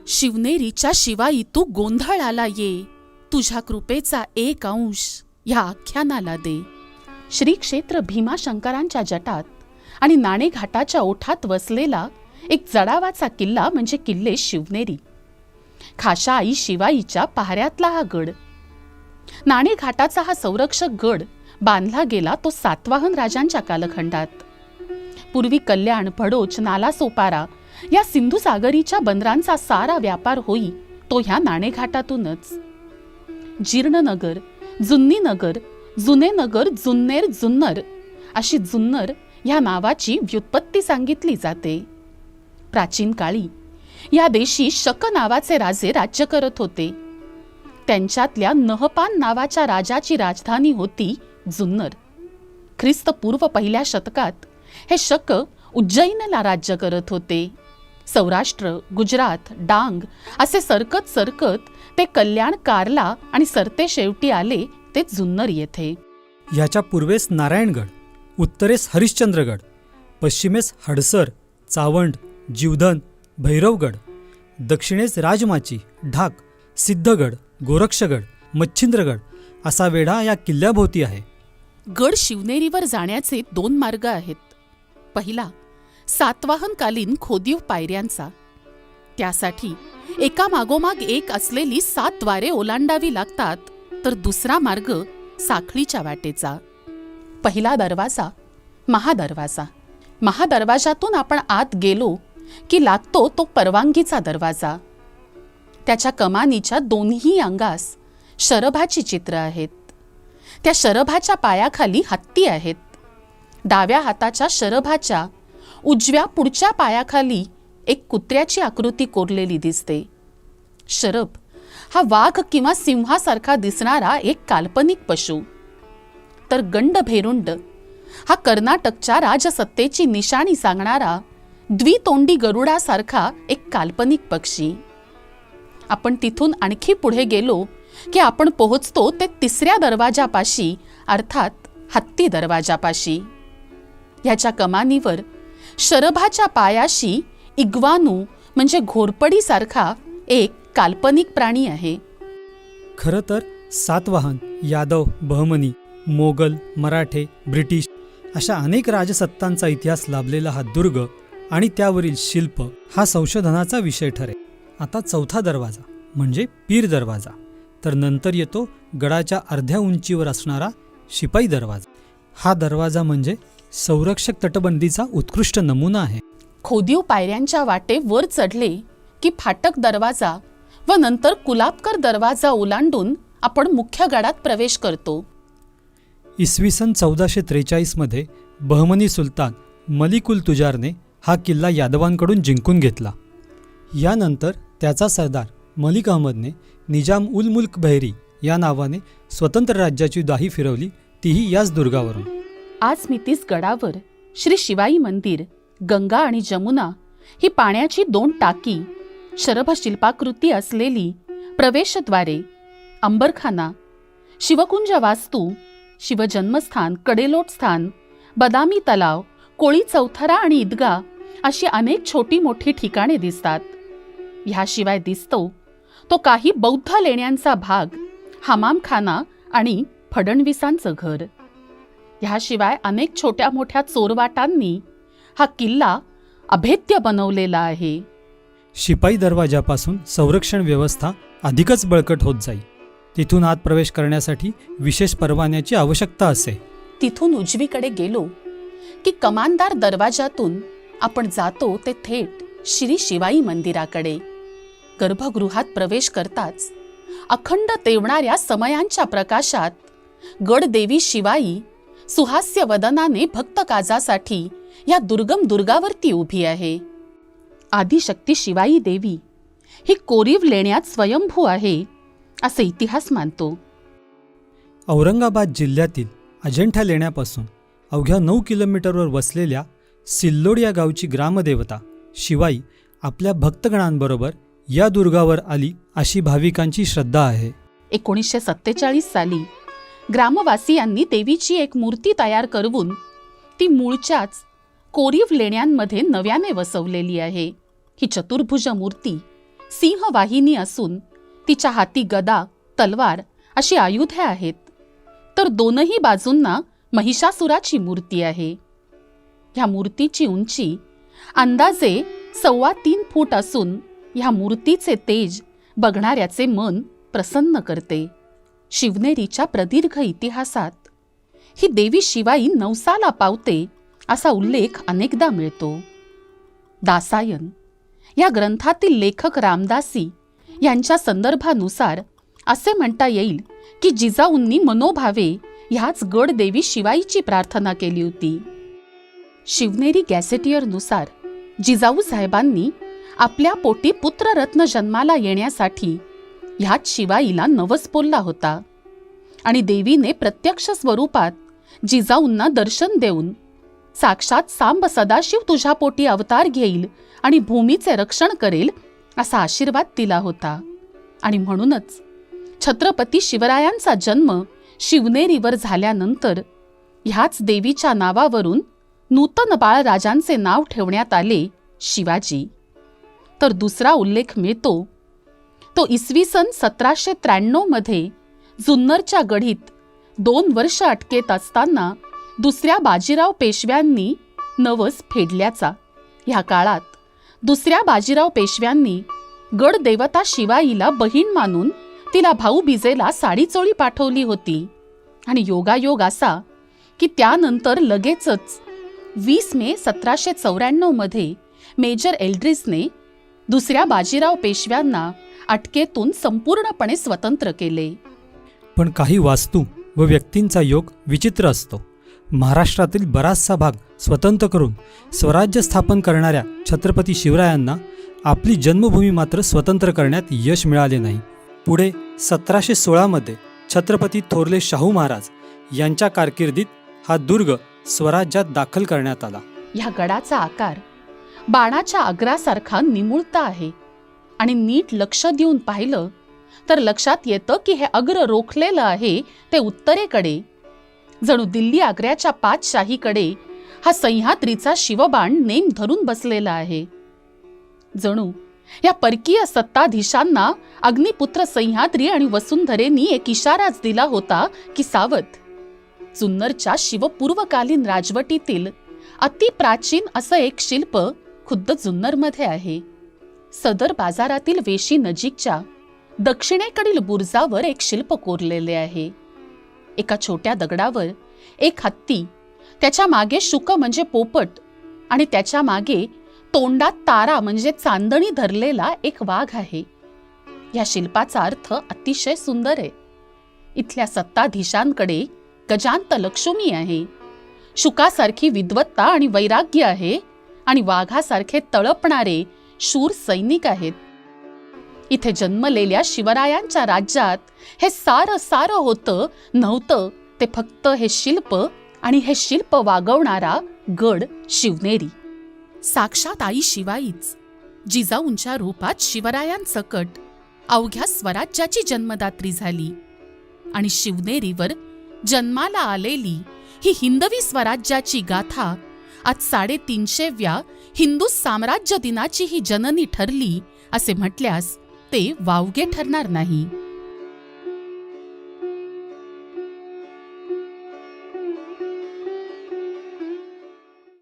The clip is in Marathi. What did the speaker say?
शिवनेरीच्या शिवाई तू गोंधळाला ये, तुझ्या कृपेचा एक अंश या आख्यानाला दे. श्री क्षेत्र भीमाशंकरांच्या जटात आणि नाणेघाटाच्या ओठात वसलेला एक जडावाचा किल्ला म्हणजे किल्ले शिवनेरी. खाशा आई शिवाईच्या पहाऱ्यातला हा गड. नाणेघाटाचा हा संरक्षक गड बांधला गेला तो सातवाहन राजांच्या कालखंडात. पूर्वी कल्याण, भडोच, नालासोपारा या सिंधुसागरीच्या बंदरांचा सारा व्यापार होई तो ह्या नाणेघाटातूनच. जीर्णनगर, जुन्नीनगर, जुनेनगर, जुन्नेर, जुन्नर अशी जुन्नर ह्या नावाची व्युत्पत्ती सांगितली जाते. प्राचीन काळी या देशी शक नावाचे राजे राज्य करत होते. त्यांच्यातल्या नहपान नावाच्या राजाची राजधानी होती जुन्नर. ख्रिस्तपूर्व पहिल्या शतकात हे शक उज्जैनला राज्य करत होते. सौराष्ट्र, गुजरात, डांग असे सरकत सरकत ते कल्याण, कार्ला आणि सरते शेवटी आले ते जुन्नर येथे. याच्या पूर्वेस नारायणगड, उत्तरेस हरिश्चंद्रगड, पश्चिमेस हडसर, चावंड, जीवधन, भैरवगड, दक्षिणेस राजमाची, ढाक, सिद्धगड, गोरक्षगड, मच्छिंद्रगड असा वेढा या किल्ल्याभोवती आहे. गड शिवनेरीवर जाण्याचे 2 मार्ग आहेत. पहिला सातवाहनकालीन खोदीव पायऱ्यांचा. त्यासाठी एका मागोमाग एक असलेली 7 द्वारे ओलांडावी लागतात. तर दुसरा मार्ग साखळीच्या वाटेचा. पहिला दरवाजा महादरवाजा. महादरवाजातून आपण आत गेलो की लागतो तो परवानगीचा दरवाजा. त्याच्या कमानीच्या दोन्ही अंगास शरभाची चित्र आहेत. त्या शरभाच्या पायाखाली हत्ती आहेत. डाव्या हाताच्या शरभाच्या उजव्या पुढच्या पायाखाली एक कुत्र्याची आकृती कोरलेली दिसते. शरभ हा वाघ किंवा सिंहासारखा दिसणारा एक काल्पनिक पशु. तर गंडभेरुंड हा कर्नाटकच्या राजसत्तेची निशाणी सांगणारा द्वितोंडी गरुडासारखा एक काल्पनिक पक्षी. आपण तिथून आणखी पुढे गेलो की आपण पोहोचतो ते 3ऱ्या दरवाजापाशी, अर्थात हत्ती दरवाजापाशी. ह्याच्या कमानीवर शरभाच्या पायाशी इग्वानू म्हणजे घोरपडीसारखा एक काल्पनिक प्राणी आहे. खरं तर सातवाहन, यादव, बहमनी, मोगल, मराठे, ब्रिटिश अशा अनेक राजसत्तांचा इतिहास लाभलेला हा दुर्ग आणि त्यावरील शिल्प हा संशोधनाचा विषय ठरेल. आता 4था दरवाजा म्हणजे पीर दरवाजा. तर नंतर येतो गडाच्या अर्ध्या उंचीवर असणारा शिपाई दरवाजा. हा दरवाजा म्हणजे संरक्षक तटबंदीचा उत्कृष्ट नमुना आहे. खोदीव पायऱ्यांच्या वाटे वर चढले की फाटक दरवाजा व नंतर कुलाबकर दरवाजा ओलांडून आपण मुख्य गडात प्रवेश करतो. इसवी सन 1443 मध्ये बहमनी सुलतान मलिकुल तुजारने हा किल्ला यादवांकडून जिंकून घेतला. यानंतर त्याचा सरदार मलिक अहमदने निजाम उल मुल्क बहरी या नावाने स्वतंत्र राज्याची दाही फिरवली, तीही याच दुर्गावरून. आज मितीस गडावर श्री शिवाई मंदिर, गंगा आणि जमुना ही पाण्याची 2 टाकी, शरभ शिल्पाकृती असलेली प्रवेशद्वारे, अंबरखाना, शिवकुंज वास्तू, शिवजन्मस्थान, कडेलोट स्थान, बदामी तलाव, कोळी चौथरा आणि ईदगा अशी अनेक छोटी मोठी ठिकाणे दिसतात. ह्याशिवाय दिसतो तो काही बौद्ध लेण्यांचा भाग, हमामखाना आणि फडणवीसांचं घर. ह्याशिवाय अनेक छोट्या मोठ्या चोरवाटांनी हा किल्ला अभेद्य बनवलेला आहे. शिपाई दरवाजापासून संरक्षण व्यवस्था अधिकच बळकट होत जाईल. तिथून आत प्रवेश करण्यासाठी विशेष परवान्याची आवश्यकता असे. तिथून उजवीकडे गेलो की कमानदार दरवाजातून आपण जातो ते थेट श्री शिवाई मंदिराकडे. गर्भगृहात प्रवेश करताच अखंड तेवणाऱ्या समयांच्या प्रकाशात गडदेवी शिवाई सुहास्य वदनाने भक्त काजासाठी या दुर्गम दुर्गावरती उभी आहे. आदिशक्ती शिवाई देवी ही कोरीव लेण्यात स्वयंभू आहे असे इतिहास मानतो. औरंगाबाद जिल्ह्यातील अजिंठा लेण्यापासून अवघ्या 9 किलोमीटरवर वसलेल्या सिल्लोड या गावची ग्रामदेवता शिवाई आपल्या भक्तगणांबरोबर या दुर्गावर आली अशी भाविकांची श्रद्धा आहे. 1947 साली ग्रामवासियांनी देवीची एक मूर्ती तयार करवून ती मूळच्याच कोरीव लेण्यांमध्ये नव्याने वसवलेली आहे. ही चतुर्भुज मूर्ती सिंहवाहिनी असून तिच्या हाती गदा, तलवार अशी आयुधे आहेत, तर दोनही बाजूंना महिषासुराची मूर्ती आहे. ह्या मूर्तीची उंची अंदाजे 3.25 फूट असून ह्या मूर्तीचे तेज बघणाऱ्याचे मन प्रसन्न करते. शिवनेरीच्या प्रदीर्घ इतिहासात ही देवी शिवाई नवसाला पावते असा उल्लेख अनेकदा मिळतो. दासायन या ग्रंथातील लेखक रामदासी यांच्या संदर्भानुसार असे म्हणता येईल की जिजाऊंनी मनोभावे ह्याच गड देवी शिवाईची प्रार्थना केली होती. शिवनेरी गॅसेटियरनुसार जिजाऊ साहेबांनी आपल्या पोटी पुत्ररत्न जन्माला येण्यासाठी ह्याच शिवाईला नवस बोलला होता आणि देवीने प्रत्यक्ष स्वरूपात जिजाऊंना दर्शन देऊन साक्षात सांब सदाशिव तुझ्या पोटी अवतार घेईल आणि भूमीचे रक्षण करेल असा आशीर्वाद दिला होता. आणि म्हणूनच छत्रपती शिवरायांचा जन्म शिवनेरीवर झाल्यानंतर ह्याच देवीच्या नावावरून नूतन बाळराजांचे नाव ठेवण्यात आले शिवाजी. तर दुसरा उल्लेख मिळतो तो इसवी सन 1793 मध्ये जुन्नरच्या गढीत 2 वर्ष अटकेत असताना दुसऱ्या बाजीराव पेशव्यांनी नवस फेडल्याचा. ह्या काळात दुसऱ्या बाजीराव पेशव्यांनी गड देवता शिवाईला बहीण मानून तिला भाऊबीजेला साडीचोळी पाठवली होती. आणि योगायोग असा की त्यानंतर लगेचच 20 मे 1794 मध्ये मेजर एल्ड्रिसने दुसऱ्या बाजीराव पेशव्यांना अटकेतून संपूर्णपणे स्वतंत्र केले. पण काही वास्तू व व्यक्तींचा योग विचित्र असतो. महाराष्ट्रातील बराचसा भाग स्वतंत्र करून स्वराज्य स्थापन करणाऱ्या छत्रपती शिवरायांना आपली जन्मभूमी मात्र स्वतंत्र करण्यात यश मिळाले नाही. पुढे 1716 मध्ये छत्रपती थोरले शाहू महाराज यांच्या कारकिर्दीत हा दुर्ग स्वराज्यात दाखल करण्यात आला. ह्या गडाचा आकार बाणाच्या अग्रासारखा निमुळता आहे आणि नीट लक्ष देऊन पाहिलं तर लक्षात येतं की हे अग्र रोखलेलं आहे ते उत्तरेकडे. जणू दिल्ली आग्र्याच्या पाचशाहीकडे हा सह्याद्रीचा शिवबाण नेम धरून बसलेला आहे. जणू या परकीय सत्ताधीशांना अग्निपुत्र सह्याद्री आणि वसुंधरेनी एक इशाराच दिला होता की सावध. जुन्नरच्या शिवपूर्वकालीन राजवटीतील अतिप्राचीन असं एक शिल्प खुद्द जुन्नरमध्ये आहे. सदर बाजारातील वेशी नजीकच्या दक्षिणेकडील बुरुजावर एक शिल्प कोरलेले आहे. एका छोट्या दगडावर एक हत्ती, त्याच्या मागे शुक म्हणजे पोपट आणि त्याच्या मागे तोंडात तारा म्हणजे चांदणी धरलेला एक वाघ आहे. या शिल्पाचा अर्थ अतिशय सुंदर आहे. इथल्या सत्ताधीशांकडे गजांत लक्ष्मी आहे, शुकासारखी विद्वत्ता आणि वैराग्य आहे आणि वाघासारखे तळपणारे शूर सैनिक आहेत. इथे जन्मलेल्या शिवरायांच्या राज्यात हे सारं होतं नव्हतं ते फक्त हे शिल्प आणि हे शिल्प वागवणारा गड शिवनेरी. साक्षात आई शिवाईच जिजाऊंच्या रूपात शिवरायांसकट अवघ्या स्वराज्याची जन्मदात्री झाली आणि शिवनेरीवर जन्माला आलेली ही हिंदवी स्वराज्याची गाथा आज 350व्या हिंदू साम्राज्य दिनाची ही जननी ठरली असे म्हटल्यास ते वावगे ठरणार नाही.